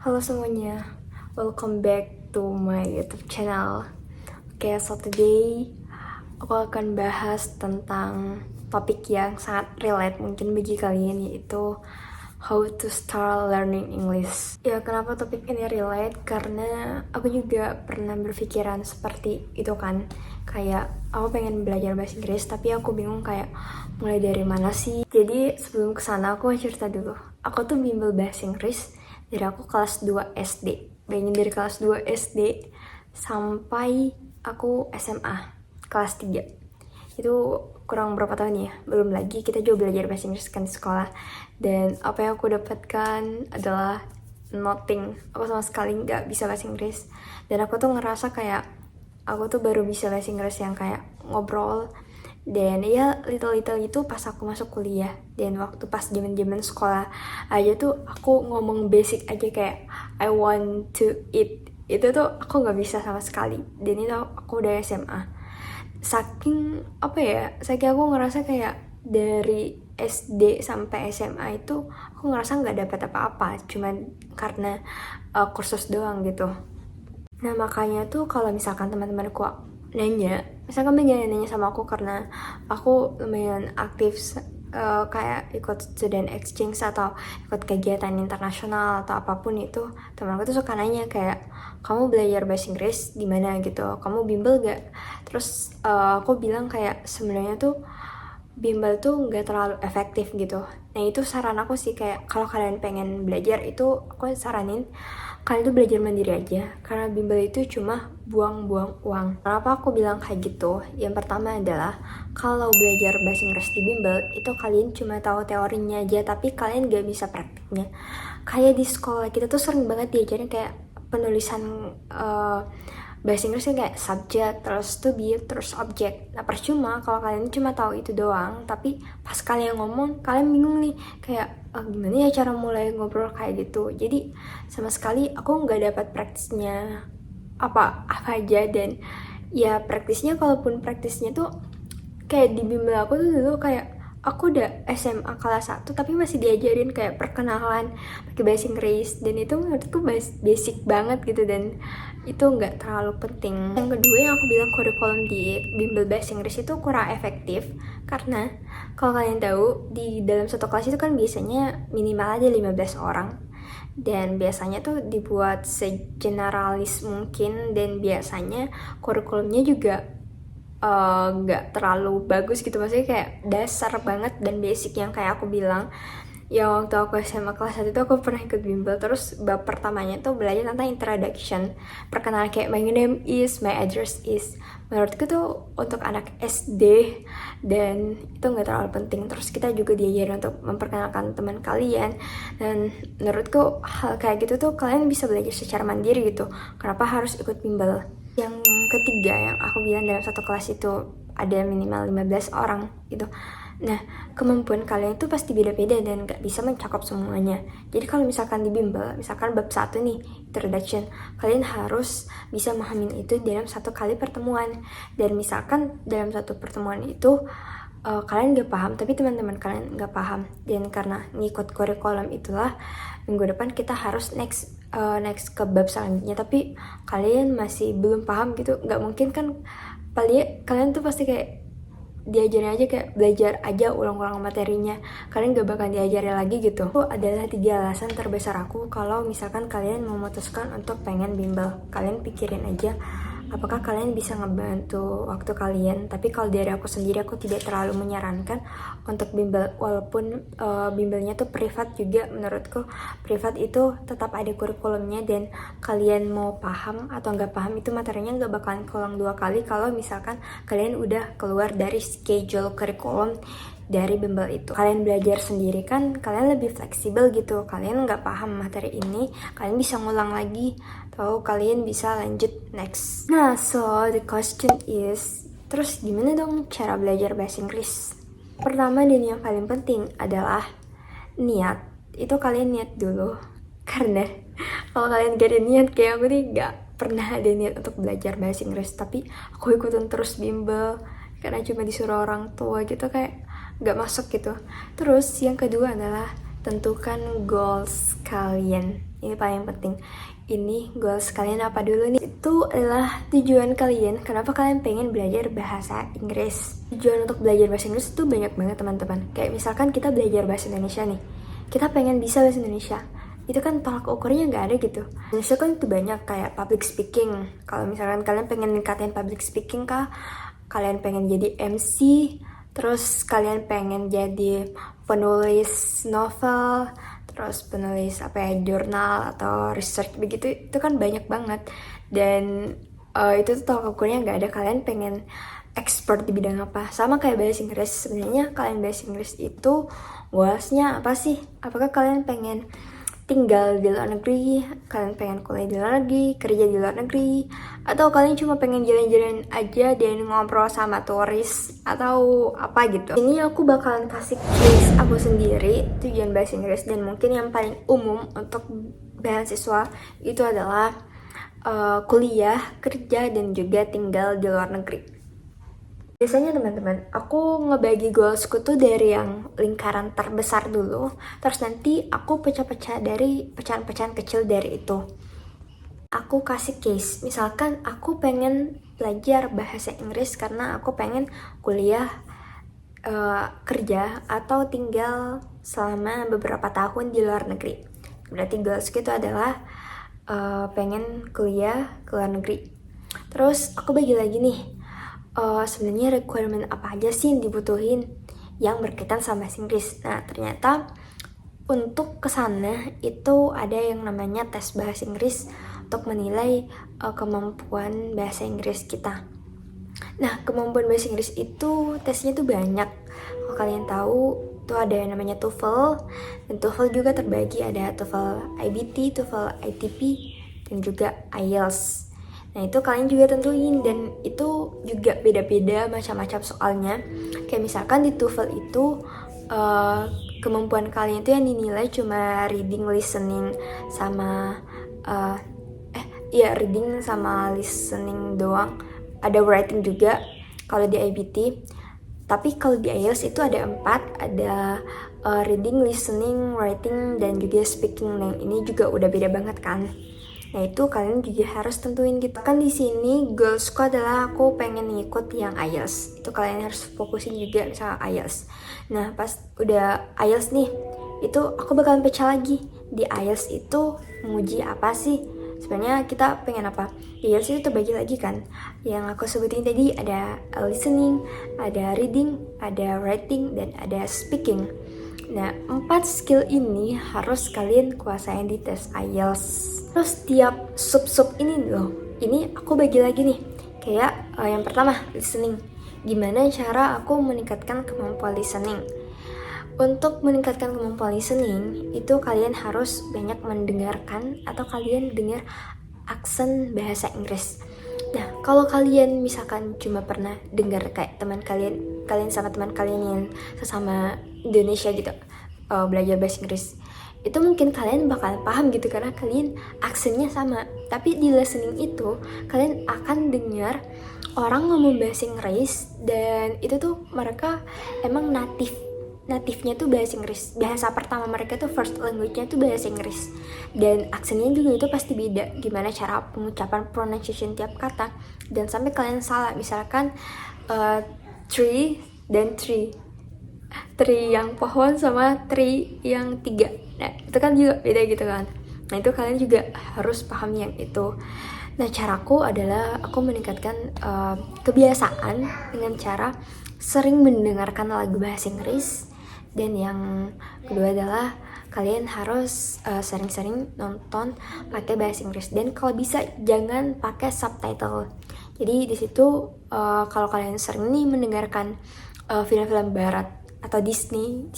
Halo semuanya, welcome back to my YouTube channel. So today aku akan bahas tentang topik yang sangat relate mungkin bagi kalian, yaitu how to start learning English. Ya, kenapa topik ini relate? Karena aku juga pernah berpikiran seperti itu kan. Kayak aku pengen belajar bahasa Inggris, tapi aku bingung kayak mulai dari mana sih. Jadi sebelum kesana aku cerita dulu. Aku tuh bimbel bahasa Inggris dari aku kelas 2 SD. Bayangin, dari kelas 2 SD sampai aku SMA kelas 3. Itu kurang berapa tahun ya? Belum lagi kita juga belajar bahasa Inggris kan di sekolah. Dan apa yang aku dapatkan adalah nothing. Aku sama sekali nggak bisa bahasa Inggris. Dan aku tuh ngerasa kayak aku tuh baru bisa bahasa Inggris yang kayak ngobrol. Dan ya little itu pas aku masuk kuliah. Dan waktu pas zaman sekolah aja tuh aku ngomong basic aja kayak I want to eat. Itu tuh aku nggak bisa sama sekali. Dan itu aku udah SMA. Saking aku ngerasa kayak dari SD sampai SMA itu aku ngerasa nggak dapat apa-apa, cuman karena kursus doang gitu. Nah makanya tuh kalau misalkan teman-temanku misalkan nanya sama aku karena aku lumayan aktif kayak ikut student exchange atau ikut kegiatan internasional atau apapun itu, temanku tuh suka nanya kayak, kamu belajar bahasa Inggris di mana gitu, kamu bimbel gak? Terus aku bilang kayak sebenarnya tuh bimbel tuh nggak terlalu efektif gitu. Nah itu saran aku sih, kayak kalau kalian pengen belajar itu aku saranin kalian tuh belajar mandiri aja, karena bimbel itu cuma buang-buang uang. Kenapa aku bilang kayak gitu? Yang pertama adalah kalau belajar bahasa Inggris di bimbel itu kalian cuma tahu teorinya aja, tapi kalian gak bisa praktiknya. Kayak di sekolah kita tuh sering banget diajarin kayak penulisan bahasa Inggrisnya kayak subject, terus to be, terus object. Nah percuma kalau kalian cuma tahu itu doang, tapi pas kalian ngomong kalian bingung nih kayak gimana ya cara mulai ngobrol kayak gitu. Jadi sama sekali aku nggak dapat praktisnya apa aja. Dan ya praktisnya, kalaupun praktisnya tuh kayak di bimbel aku tuh dulu kayak aku udah SMA kelas 1 tapi masih diajarin kayak perkenalan pakai bahasa Inggris, dan itu menurutku basic banget gitu, dan itu nggak terlalu penting. Yang kedua yang aku bilang kurikulum di bimbel bahasa Inggris itu kurang efektif, karena kalau kalian tahu di dalam satu kelas itu kan biasanya minimal aja 15 orang, dan biasanya tuh dibuat segeneralis mungkin, dan biasanya kurikulumnya juga nggak terlalu bagus gitu, maksudnya kayak dasar banget dan basic yang kayak aku bilang. Ya waktu aku SMA kelas 1 itu aku pernah ikut bimbel, terus bab pertamanya tuh belajar tentang introduction, perkenalan kayak my name is, my address is. Menurutku tuh untuk anak SD dan itu nggak terlalu penting. Terus kita juga diajarin untuk memperkenalkan teman kalian, dan menurutku hal kayak gitu tuh kalian bisa belajar secara mandiri gitu. Kenapa harus ikut bimbel? Yang ketiga yang aku bilang dalam satu kelas itu ada minimal 15 orang gitu. Nah, kemampuan kalian itu pasti beda-beda dan gak bisa mencakup semuanya. Jadi kalau misalkan di bimbel, misalkan bab 1 nih, introduction, kalian harus bisa memahami itu dalam satu kali pertemuan. Dan misalkan dalam satu pertemuan itu kalian gak paham, tapi teman-teman kalian gak paham, dan karena ngikut kurikulum itulah minggu depan kita harus next ke bab selanjutnya, tapi kalian masih belum paham gitu. Gak mungkin kan kalian tuh pasti kayak diajarin aja, kayak belajar aja ulang-ulang materinya, kalian gak bakal diajarin lagi gitu. Itu adalah 3 alasan terbesar aku kalau misalkan kalian memutuskan untuk pengen bimbel. Kalian pikirin aja apakah kalian bisa ngebantu waktu kalian. Tapi kalau dari aku sendiri, aku tidak terlalu menyarankan untuk bimbel, walaupun bimbelnya tuh privat juga. Menurutku privat itu tetap ada kurikulumnya, dan kalian mau paham atau nggak paham itu materinya nggak bakalan keulang 2 kali kalau misalkan kalian udah keluar dari schedule kurikulum dari bimbel itu. Kalian belajar sendiri kan kalian lebih fleksibel gitu, kalian nggak paham materi ini kalian bisa ngulang lagi, atau kalian bisa lanjut next. Nah, so the question is, terus gimana dong cara belajar bahasa Inggris? Pertama dan yang paling penting adalah niat. Itu kalian niat dulu, karena kalau kalian gak ada niat, kayak aku nih gak pernah ada niat untuk belajar bahasa Inggris, tapi aku ikutin terus bimbel karena cuma disuruh orang tua gitu, kayak gak masuk gitu. Terus yang kedua adalah tentukan goals kalian. ini paling penting. Ini goals kalian apa dulu nih? Itu adalah tujuan kalian, kenapa kalian pengen belajar bahasa Inggris. Tujuan untuk belajar bahasa Inggris itu banyak banget teman-teman. Kayak misalkan kita belajar bahasa Indonesia nih, kita pengen bisa bahasa Indonesia, itu kan tolak ukurnya nggak ada gitu. Indonesia kan itu banyak kayak public speaking. Kalau misalkan kalian pengen ningkatin public speaking kah, kalian pengen jadi MC, terus kalian pengen jadi penulis novel, terus penulis jurnal atau research begitu, itu kan banyak banget. Dan itu tuh tolak ukurnya nggak ada. Kalian pengen expert di bidang apa, sama kayak bahasa Inggris. Sebenarnya kalian bahasa Inggris itu goalsnya apa sih? Apakah kalian pengen tinggal di luar negeri, kalian pengen kuliah di luar negeri, kerja di luar negeri, atau kalian cuma pengen jalan-jalan aja dan ngobrol sama turis atau apa gitu. Ini aku bakalan kasih case aku sendiri tujuan bahasa Inggris, dan mungkin yang paling umum untuk beasiswa itu adalah kuliah, kerja, dan juga tinggal di luar negeri. Biasanya teman-teman, aku ngebagi goalsku tuh dari yang lingkaran terbesar dulu, terus nanti aku pecah-pecah dari pecahan-pecahan kecil dari itu. Aku kasih case, misalkan aku pengen belajar bahasa Inggris karena aku pengen kuliah, kerja, atau tinggal selama beberapa tahun di luar negeri. Berarti goalsku itu adalah pengen kuliah ke luar negeri. Terus aku bagi lagi nih, sebenarnya requirement apa aja sih yang dibutuhin yang berkaitan sama bahasa Inggris. Nah, ternyata untuk kesana itu ada yang namanya tes bahasa Inggris untuk menilai kemampuan bahasa Inggris kita. Nah, kemampuan bahasa Inggris itu tesnya tuh banyak. Kalau kalian tahu, itu ada yang namanya TOEFL, dan TOEFL juga terbagi ada TOEFL IBT, TOEFL ITP, dan juga IELTS. Nah, itu kalian juga tentuin, dan itu juga beda-beda macam-macam soalnya. Kayak misalkan di TOEFL itu kemampuan kalian itu yang dinilai cuma reading, listening, sama reading sama listening doang. Ada writing juga kalau di IBT. Tapi kalau di IELTS itu ada 4, ada reading, listening, writing, dan juga speaking. Nah, ini juga udah beda banget kan. Nah, itu kalian juga harus tentuin gitu. Kan di sini goalsku adalah aku pengen ngikut yang IELTS. Itu kalian harus fokusin juga sama IELTS. Nah, pas udah IELTS nih, itu aku bakalan pecah lagi. Di IELTS itu menguji apa sih? Sebenarnya kita pengen apa? Di IELTS itu terbagi lagi kan. Yang aku sebutin tadi ada listening, ada reading, ada writing, dan ada speaking. Nah, 4 skill ini harus kalian kuasain di tes IELTS. Terus tiap sub-sub ini loh, ini aku bagi lagi nih. Kayak yang pertama, listening. Gimana cara aku meningkatkan kemampuan listening? Untuk meningkatkan kemampuan listening, itu kalian harus banyak mendengarkan atau kalian dengar aksen bahasa Inggris. Nah, kalau kalian misalkan cuma pernah dengar kayak teman kalian sama teman kalian yang sesama Indonesia gitu, belajar bahasa Inggris, itu mungkin kalian bakal paham gitu karena kalian aksennya sama. Tapi di listening itu kalian akan dengar orang ngomong bahasa Inggris, dan itu tuh mereka emang natifnya tuh bahasa Inggris, bahasa pertama mereka tuh first language-nya tuh bahasa Inggris, dan aksennya juga itu pasti beda, gimana cara pengucapan pronunciation tiap kata, dan sampai kalian salah. Misalkan tree dan tree yang pohon sama tree yang 3, nah itu kan juga beda gitu kan. Nah, itu kalian juga harus paham yang itu. Nah, caraku adalah aku meningkatkan kebiasaan dengan cara sering mendengarkan lagu bahasa Inggris. Dan yang kedua adalah kalian harus sering-sering nonton pakai bahasa Inggris, dan kalau bisa jangan pakai subtitle. Jadi di situ kalau kalian sering nih mendengarkan film-film barat atau Disney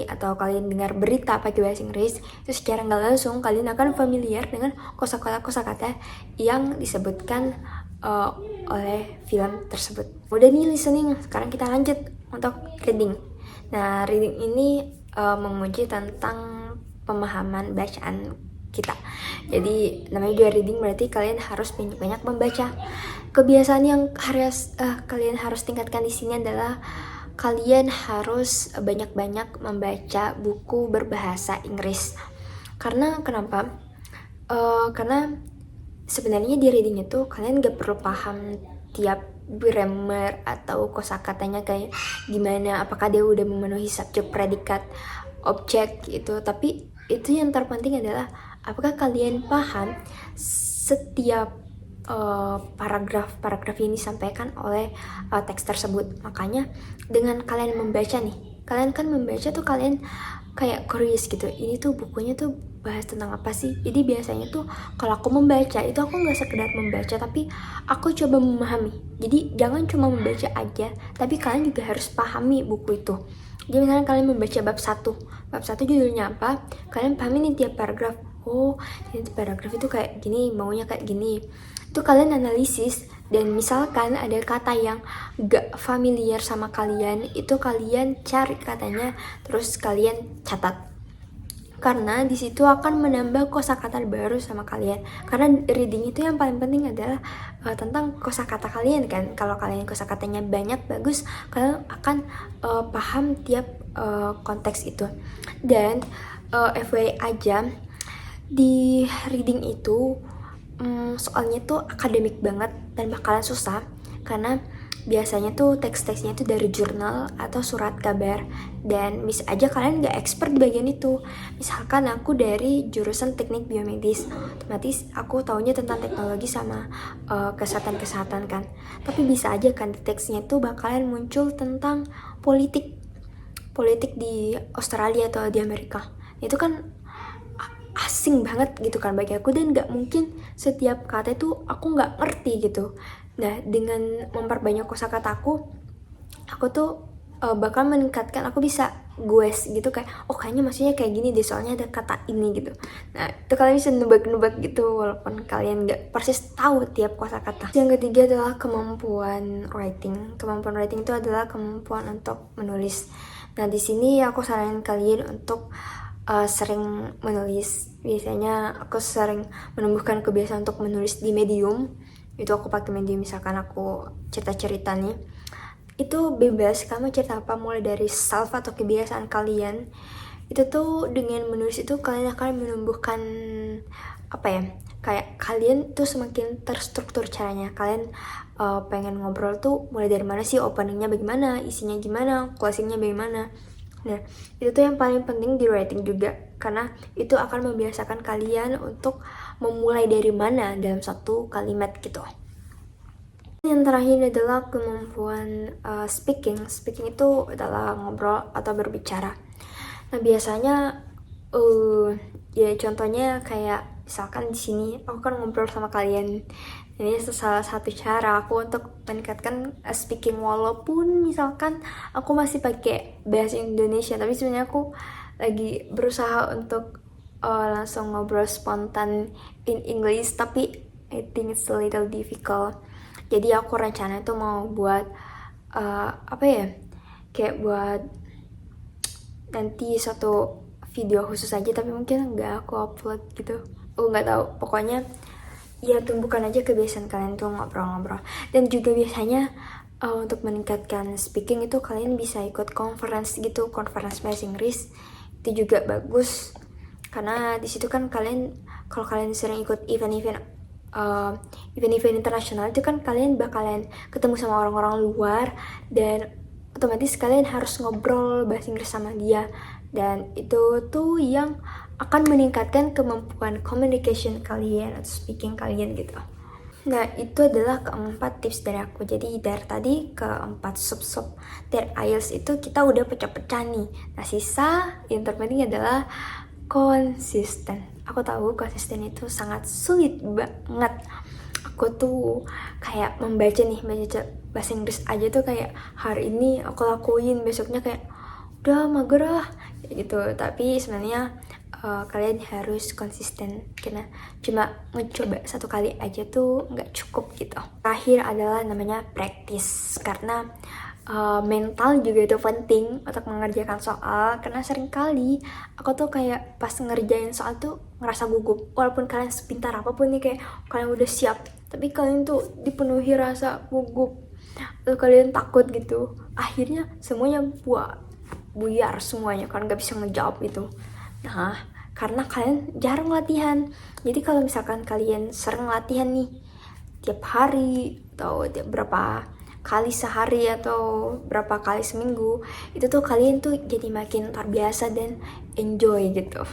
atau kalian dengar berita pakai bahasa Inggris, itu secara nggak langsung kalian akan familiar dengan kosakata yang disebutkan oleh film tersebut. Udah nih listening, sekarang kita lanjut untuk reading. Nah, reading ini menguji tentang pemahaman bacaan kita. Jadi namanya juga reading, berarti kalian harus banyak-banyak membaca. Kebiasaan yang harus kalian harus tingkatkan di sini adalah kalian harus banyak-banyak membaca buku berbahasa Inggris. Karena kenapa? Karena sebenarnya di reading itu kalian gak perlu paham tiap grammar atau kosakatanya kayak gimana, apakah dia udah memenuhi subjek, predikat, objek gitu. Tapi itu yang terpenting adalah apakah kalian paham setiap paragraf yang disampaikan oleh teks tersebut. Makanya dengan kalian membaca nih, kalian kan membaca tuh kalian kayak curious gitu, ini tuh bukunya tuh bahas tentang apa sih. Jadi biasanya tuh kalau aku membaca itu aku nggak sekedar membaca, tapi aku coba memahami. Jadi jangan cuma membaca aja, tapi kalian juga harus pahami buku itu. Jadi misalnya kalian membaca bab 1 judulnya apa, kalian pahami nih tiap paragraf. Oh, ini paragraf itu kayak gini, maunya kayak gini. Itu kalian analisis, dan misalkan ada kata yang gak familiar sama kalian, itu kalian cari katanya, terus kalian catat. Karena di situ akan menambah kosakata baru sama kalian. Karena reading itu yang paling penting adalah tentang kosakata kalian kan. Kalau kalian kosakatanya banyak, bagus, kalian akan paham tiap konteks itu. Dan FYI aja, di reading itu soalnya tuh akademik banget dan bakalan susah, karena biasanya tuh teks-teksnya itu dari jurnal atau surat kabar, dan bisa aja kalian nggak expert di bagian itu. Misalkan aku dari jurusan teknik biomedis, otomatis aku taunya tentang teknologi sama kesehatan kan, tapi bisa aja kan di teksnya tuh bakalan muncul tentang politik di Australia atau di Amerika. Itu kan asing banget gitu kan bagi aku, dan nggak mungkin setiap kata itu aku nggak ngerti gitu. Nah, dengan memperbanyak kosakataku, aku tuh bakal meningkatkan, aku bisa guess gitu, kayak oh kayaknya maksudnya kayak gini deh, soalnya ada kata ini gitu. Nah, itu kalian bisa nebak-nebak gitu walaupun kalian nggak persis tahu tiap kosakata. Yang ketiga adalah kemampuan writing. Kemampuan writing itu adalah kemampuan untuk menulis. Nah, di sini aku saranin kalian untuk sering menulis. Biasanya aku sering menumbuhkan kebiasaan untuk menulis di Medium. Itu aku pakai Medium, misalkan aku cerita-cerita nih, itu bebas kamu cerita apa, mulai dari self atau kebiasaan kalian. Itu tuh dengan menulis itu kalian akan menumbuhkan apa ya, kayak kalian tuh semakin terstruktur caranya. Kalian pengen ngobrol tuh mulai dari mana sih, openingnya bagaimana, isinya gimana, closingnya bagaimana. Nah, itu tuh yang paling penting di writing juga, karena itu akan membiasakan kalian untuk memulai dari mana dalam satu kalimat gitu. Yang terakhir adalah kemampuan speaking. Speaking itu adalah ngobrol atau berbicara. Nah, biasanya ya contohnya kayak misalkan di sini aku kan ngobrol sama kalian. Ini salah satu cara aku untuk meningkatkan speaking, walaupun misalkan aku masih pakai bahasa Indonesia, tapi sebenarnya aku lagi berusaha untuk langsung ngobrol spontan in English, tapi I think it's a little difficult. Jadi aku rencana itu mau buat apa ya, kayak buat nanti satu video khusus aja, tapi mungkin nggak aku upload gitu. Aku nggak tahu, pokoknya ya tumbuhkan aja kebiasaan kalian tuh ngobrol-ngobrol. Dan juga biasanya untuk meningkatkan speaking itu kalian bisa ikut conference gitu, conference bahasa Inggris. Itu juga bagus, karena di situ kan kalian, kalau kalian sering ikut event-event internasional, itu kan kalian bakalan ketemu sama orang-orang luar, dan otomatis kalian harus ngobrol bahasa Inggris sama dia, dan itu tuh yang akan meningkatkan kemampuan communication kalian atau speaking kalian gitu. Nah, itu adalah keempat tips dari aku. Jadi dari tadi keempat sub-sub dari IELTS itu kita udah pecah-pecah nih. Nah, sisa yang terpenting adalah konsisten. Aku tahu konsisten itu sangat sulit banget. Aku tuh kayak membaca bahasa Inggris aja tuh kayak hari ini aku lakuin, besoknya kayak udah mager gitu. Tapi sebenarnya kalian harus konsisten, karena cuma mencoba satu kali aja tuh nggak cukup gitu. Terakhir adalah namanya practice, karena mental juga itu penting untuk mengerjakan soal. Karena sering kali aku tuh kayak pas ngerjain soal tuh ngerasa gugup, walaupun kalian sepintar apapun nih, kayak kalian udah siap, tapi kalian tuh dipenuhi rasa gugup, lalu kalian takut gitu, akhirnya semuanya buyar semuanya, kan nggak bisa ngejawab itu. Nah, karena kalian jarang latihan. Jadi kalau misalkan kalian sering latihan nih tiap hari atau tiap berapa kali sehari atau berapa kali seminggu, itu tuh kalian tuh jadi makin terbiasa dan enjoy gitu.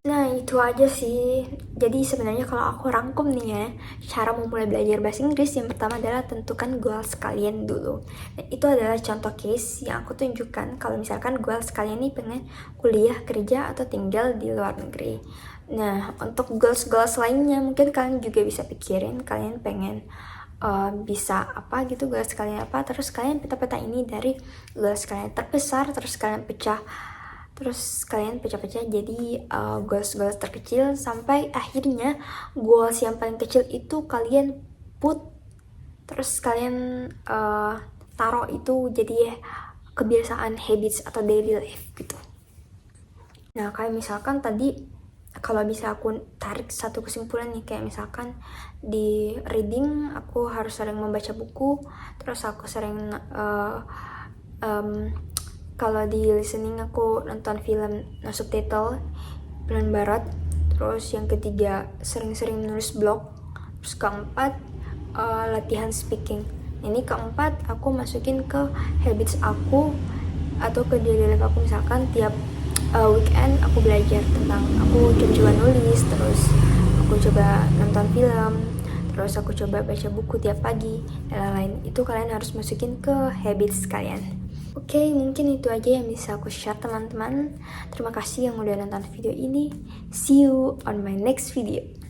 Nah itu aja sih. Jadi sebenarnya kalau aku rangkum nih ya, cara memulai belajar bahasa Inggris yang pertama adalah tentukan goals kalian dulu. Nah, itu adalah contoh case yang aku tunjukkan kalau misalkan goals kalian nih pengen kuliah, kerja, atau tinggal di luar negeri. Nah untuk goals-goals lainnya mungkin kalian juga bisa pikirin kalian pengen bisa apa gitu, goals kalian apa, terus kalian peta-peta ini dari goals kalian terbesar, terus kalian pecah-pecah jadi goals-goals terkecil sampai akhirnya goals yang paling kecil itu kalian put, terus kalian taruh itu jadi kebiasaan, habits atau daily life gitu. Nah kayak misalkan tadi kalau bisa aku tarik satu kesimpulan nih, kayak misalkan di reading aku harus sering membaca buku, terus aku sering kalau di listening aku nonton film no subtitle film barat, terus yang ketiga sering-sering menulis blog, terus keempat latihan speaking. Ini keempat aku masukin ke habits aku atau ke daily life aku, misalkan tiap weekend aku belajar tentang, aku coba nulis, terus aku coba nonton film, terus aku coba baca buku tiap pagi dan lain-lain. Itu kalian harus masukin ke habits kalian. Oke, mungkin itu aja yang bisa aku share teman-teman. Terima kasih yang udah nonton video ini. See you on my next video.